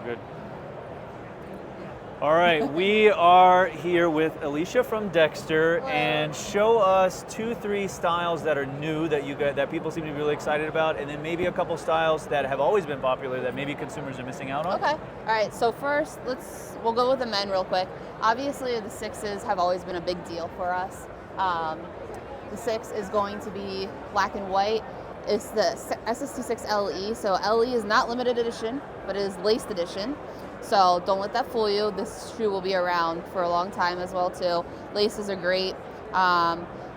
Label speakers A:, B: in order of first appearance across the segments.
A: good. All right, we are here with Alicia from Dexter, and show us 2-3 styles that are new that people seem to be really excited about, and then maybe a couple styles that have always been popular that maybe consumers are missing out on.
B: Okay. All right. So first, we'll go with the men real quick. Obviously, the 6s have always been a big deal for us. The 6 is going to be black and white. It's the SST6 LE. So LE is not limited edition, but it is laced edition. So don't let that fool you. This shoe will be around for a long time as well too. Laces are great.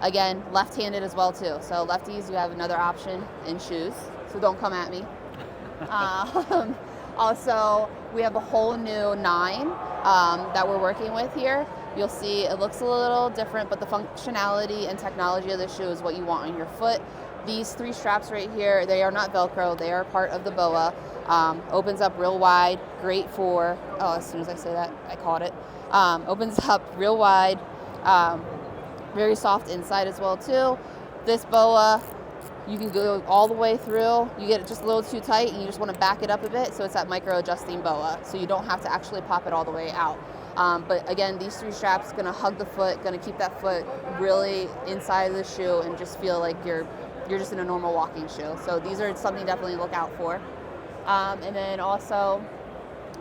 B: Again, left-handed as well too. So lefties, you have another option in shoes. So don't come at me. Also, we have a whole new 9 that we're working with here. You'll see it looks a little different, but the functionality and technology of the shoe is what you want on your foot. These 3 straps right here, they are not Velcro. They are part of the BOA. Opens up real wide, great for, as soon as I say that, I caught it. Opens up real wide, very soft inside as well too. This BOA, you can go all the way through. You get it just a little too tight and you just want to back it up a bit, so it's that micro adjusting BOA. So you don't have to actually pop it all the way out. But again, these 3 straps gonna hug the foot, gonna keep that foot really inside of the shoe and just feel like you're just in a normal walking shoe. So these are something definitely to look out for. And then also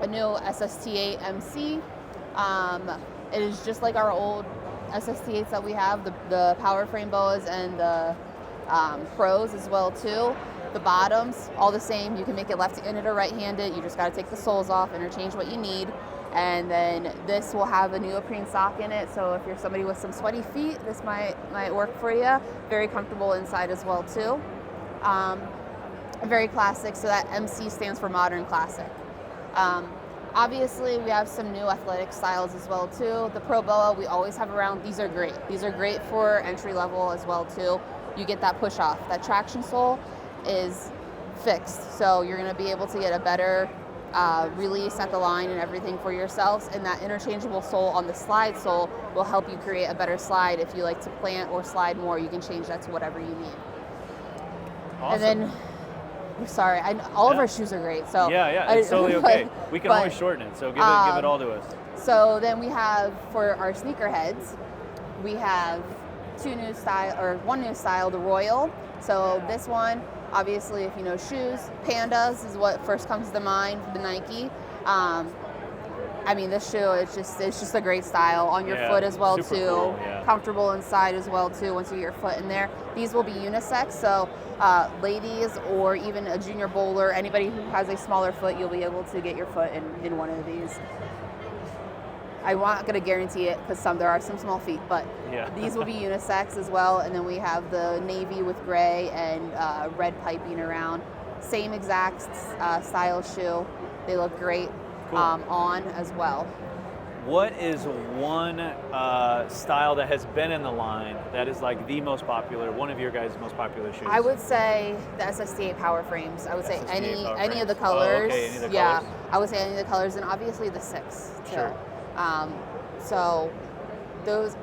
B: a new SST8 MC. It is just like our old SST8s that we have, the power frame BOAs and the Pros as well too. The bottoms, all the same. You can make it left-handed or right-handed. You just got to take the soles off, interchange what you need. And then this will have a neoprene sock in it, so if you're somebody with some sweaty feet, this might work for you. Very comfortable inside as well too. Very classic, so that MC stands for modern classic. Obviously, we have some new athletic styles as well too. The Pro BOA we always have around. These are great. These are great for entry level as well too. You get that push off. That traction sole is fixed, so you're going to be able to get a better release at the line and everything for yourselves, and that interchangeable sole on the slide sole will help you create a better slide. If you like to plant or slide more, you can change that to whatever you need.
A: Awesome.
B: And then, sorry, all of our shoes are great. So
A: yeah, it's totally okay. We can always shorten it, so give it all to us.
B: So then we have, for our sneakerheads, we have one new style, the Royal. So this one, obviously, if you know shoes, Pandas is what first comes to mind for the Nike. I mean, this shoe, it's just a great style on your foot as well too.
A: Cool, yeah.
B: Comfortable inside as well too once you get your foot in there. These will be unisex, so ladies or even a junior bowler, anybody who has a smaller foot, you'll be able to get your foot in one of these. I'm not going to guarantee it because there are some small feet, but these will be unisex as well. And then we have the navy with gray and red piping around. Same exact style shoe. They look great on as well.
A: What is one style that has been in the line that is like the most popular, one of your guys' most popular shoes?
B: I would say the SST8 power frames. I would say any of the
A: Oh,
B: colors.
A: okay, any of the
B: yeah,
A: colors.
B: I would say any of the colors, and obviously the 6 too.
A: Sure.
B: So those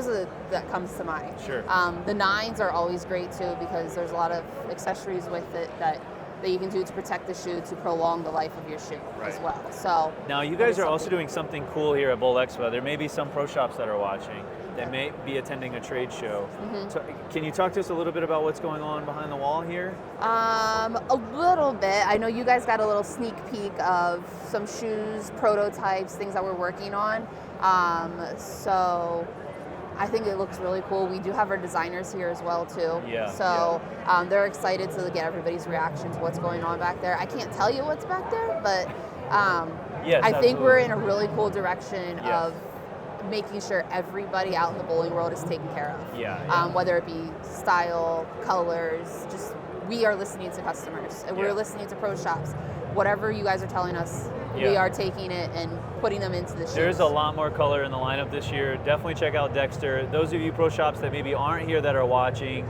B: are that comes to mind.
A: Sure.
B: The 9s are always great too because there's a lot of accessories with it that you can do to protect the shoe to prolong the life of your shoe as well. So
A: now you guys are also doing something cool here at Bowl Expo. There may be some pro shops that are watching that may be attending a trade show. Mm-hmm. So can you talk to us a little bit about what's going on behind the wall here?
B: A little bit. I know you guys got a little sneak peek of some shoes, prototypes, things that we're working on. So I think it looks really cool. We do have our designers here as well too.
A: Yeah.
B: So they're excited to get everybody's reaction to what's going on back there. I can't tell you what's back there, but I think we're in a really cool direction of making sure everybody out in the bowling world is taken care of. Whether it be style, colors, just we are listening to customers and we're listening to pro shops. Whatever you guys are telling us, we are taking it and putting them into the shoes.
A: There's a lot more color in the lineup this year. Definitely check out Dexter. Those of you pro shops that maybe aren't here that are watching,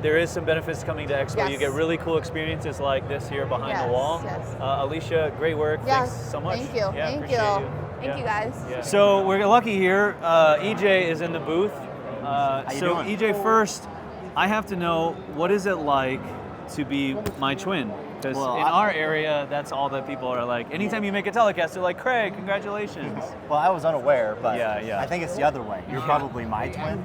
A: there is some benefits coming to Expo.
B: Yes.
A: You get really cool experiences like this here behind the wall.
B: Yes.
A: Alicia, great work.
B: Yes.
A: Thanks so much.
B: Thank you.
A: Yeah,
B: Thank
A: appreciate
B: you. Thank you guys.
A: Yeah. So we're lucky here. EJ is in the booth. So
C: doing?
A: EJ, first, I have to know, what is it like to be my twin? Because
C: Well,
A: in our area, that's all that people are like. Anytime you make a telecast, they're like, Craig, congratulations.
C: Well, I was unaware, but
A: Yeah.
C: I think it's the other way. You're probably my twin.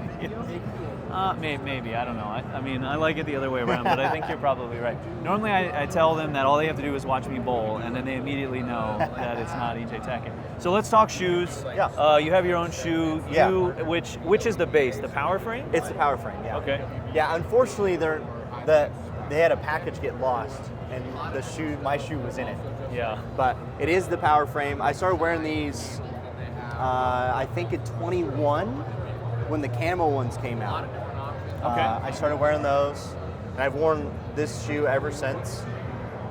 A: Maybe, I don't know. I mean, I like it the other way around, but I think you're probably right. Normally, I tell them that all they have to do is watch me bowl, and then they immediately know that it's not EJ Tackett. So let's talk shoes.
C: Yeah.
A: You have your own shoe.
C: Yeah.
A: Which is the base? The power frame?
C: It's the power frame, yeah.
A: Okay.
C: Yeah, unfortunately, they had a package get lost, and my shoe was in it.
A: Yeah.
C: But it is the power frame. I started wearing these, I think at 21, when the camo ones came out.
A: Okay.
C: I started wearing those, and I've worn this shoe ever since.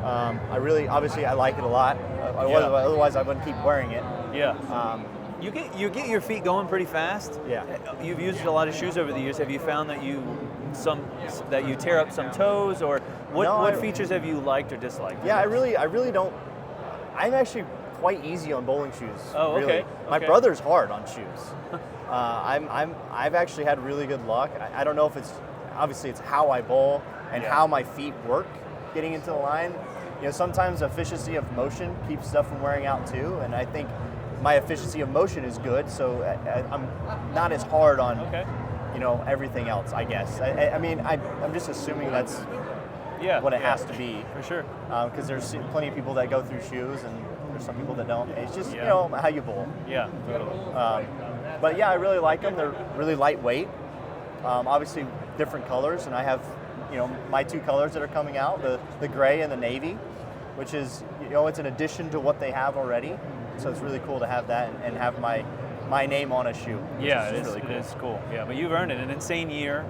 C: Obviously, I like it a lot. Otherwise, I wouldn't keep wearing it.
A: Yeah. You get your feet going pretty fast.
C: Yeah.
A: You've used a lot of shoes over the years. Have you found that you tear up some toes, or what features have you liked or disliked?
C: Yeah, I really don't. I'm actually quite easy on bowling shoes.
A: Oh, okay.
C: Really. My
A: Okay.
C: brother's hard on shoes. I've actually had really good luck. I don't know if it's how I bowl and how my feet work getting into the line. You know, sometimes efficiency of motion keeps stuff from wearing out too, and I think my efficiency of motion is good, so I'm not as hard on everything else, I guess. I'm just assuming that's what it has to be.
A: For sure.
C: Because there's plenty of people that go through shoes, and there's some people that don't. It's just how you bowl.
A: Yeah, totally.
C: But yeah, I really like them. They're really lightweight. Obviously, different colors, and I have my two colors that are coming out: the gray and the navy, which is it's an addition to what they have already. So it's really cool to have that and have my name on a shoe.
A: Yeah, it is really cool. It is cool. Yeah, but you've earned it. An insane year.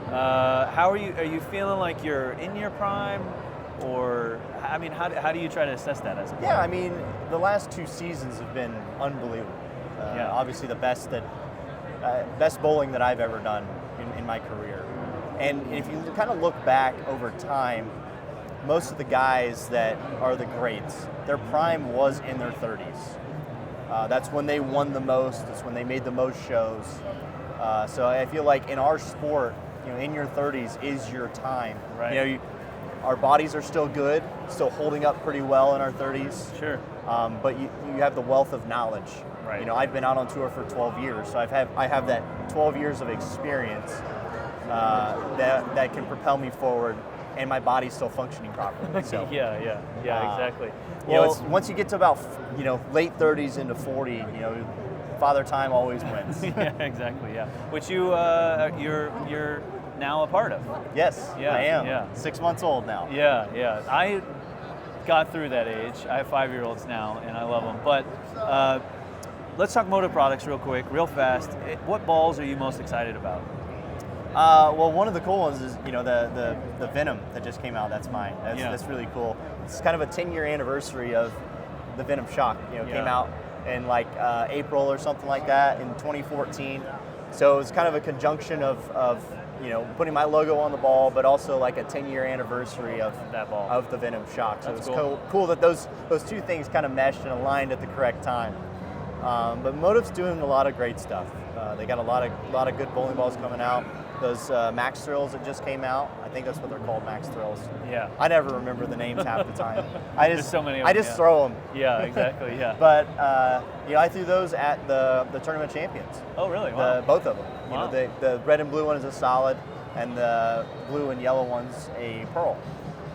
A: How are you? Are you feeling like you're in your prime, or I mean, how do you try to assess that as a player?
C: Yeah, I mean, the last two seasons have been unbelievable. Obviously, the best bowling that I've ever done in my career. And if you kind of look back over time, most of the guys that are the greats, their prime was in their 30s. That's when they won the most. It's when they made the most shows. So I feel like in our sport, in your 30s is your time.
A: Right.
C: Our bodies are still good, still holding up pretty well in our 30s.
A: Sure.
C: But you have the wealth of knowledge.
A: Right.
C: I've been out on tour for 12 years, so I have that 12 years of experience that can propel me forward, and my body's still functioning properly. So
A: yeah, exactly.
C: Once you get to about late 30s into 40, father time always wins.
A: Yeah, exactly. Yeah, which you're now a part of.
C: Yes,
A: Yeah,
C: I am.
A: yeah.
C: 6 months old now.
A: Yeah. I got through that age. I have 5-year-olds now, and I love them. But let's talk motor products real quick, real fast. What balls are you most excited about?
C: Well, one of the cool ones is the Venom that just came out. That's mine. That's really cool. It's kind of a 10-year anniversary of the Venom Shock. Came out in like April or something like that in 2014. So it was kind of a conjunction of putting my logo on the ball, but also like a 10-year anniversary of
A: that ball,
C: of the Venom Shock. So
A: That's
C: it's cool that those two things kind of meshed and aligned at the correct time. But Motive's doing a lot of great stuff. They got a lot of good bowling balls coming out. Those Max Thrills that just came out, I think that's what they're called, Max Thrills.
A: Yeah.
C: I never remember the names half the time.
A: There's so many of them,
C: I just throw them.
A: Yeah, exactly. Yeah.
C: But I threw those at the tournament champions.
A: Oh, really? Wow.
C: Both of them.
A: Wow.
C: The red and blue one is a solid, and the blue and yellow one's a pearl.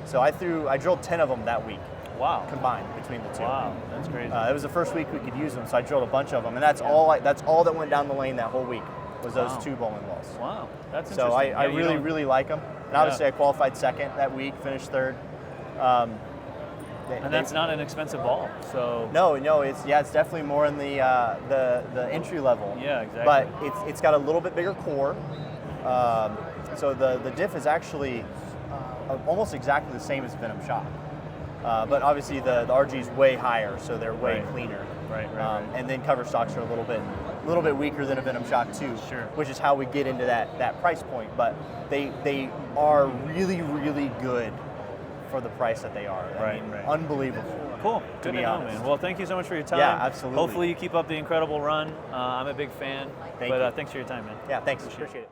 C: So I drilled 10 of them that week.
A: Wow.
C: Combined between the two.
A: Wow, that's crazy.
C: It was the first week we could use them, so I drilled a bunch of them, and that's all that went down the lane that whole week was those two bowling balls.
A: Wow, that's
C: so
A: interesting.
C: I really like them. And obviously I qualified second that week, finished third.
A: And that's not an expensive ball, so.
C: No, it's definitely more in the entry level.
A: Yeah, exactly.
C: But it's got a little bit bigger core. So the diff is actually almost exactly the same as Venom Shock. But obviously the RG is way higher, so they're way cleaner.
A: Right.
C: And then cover stocks are a little bit weaker than a Venom Shock 2,
A: Sure.
C: which is how we get into that price point. But they are really, really good for the price that they are. I mean, unbelievable.
A: Cool. Good to know,
C: honest.
A: man. Well, thank you so much for your time.
C: Yeah, absolutely.
A: Hopefully you keep up the incredible run. I'm a big fan.
C: Thank you.
A: Thanks for your time, man.
C: Yeah, thanks. Appreciate it.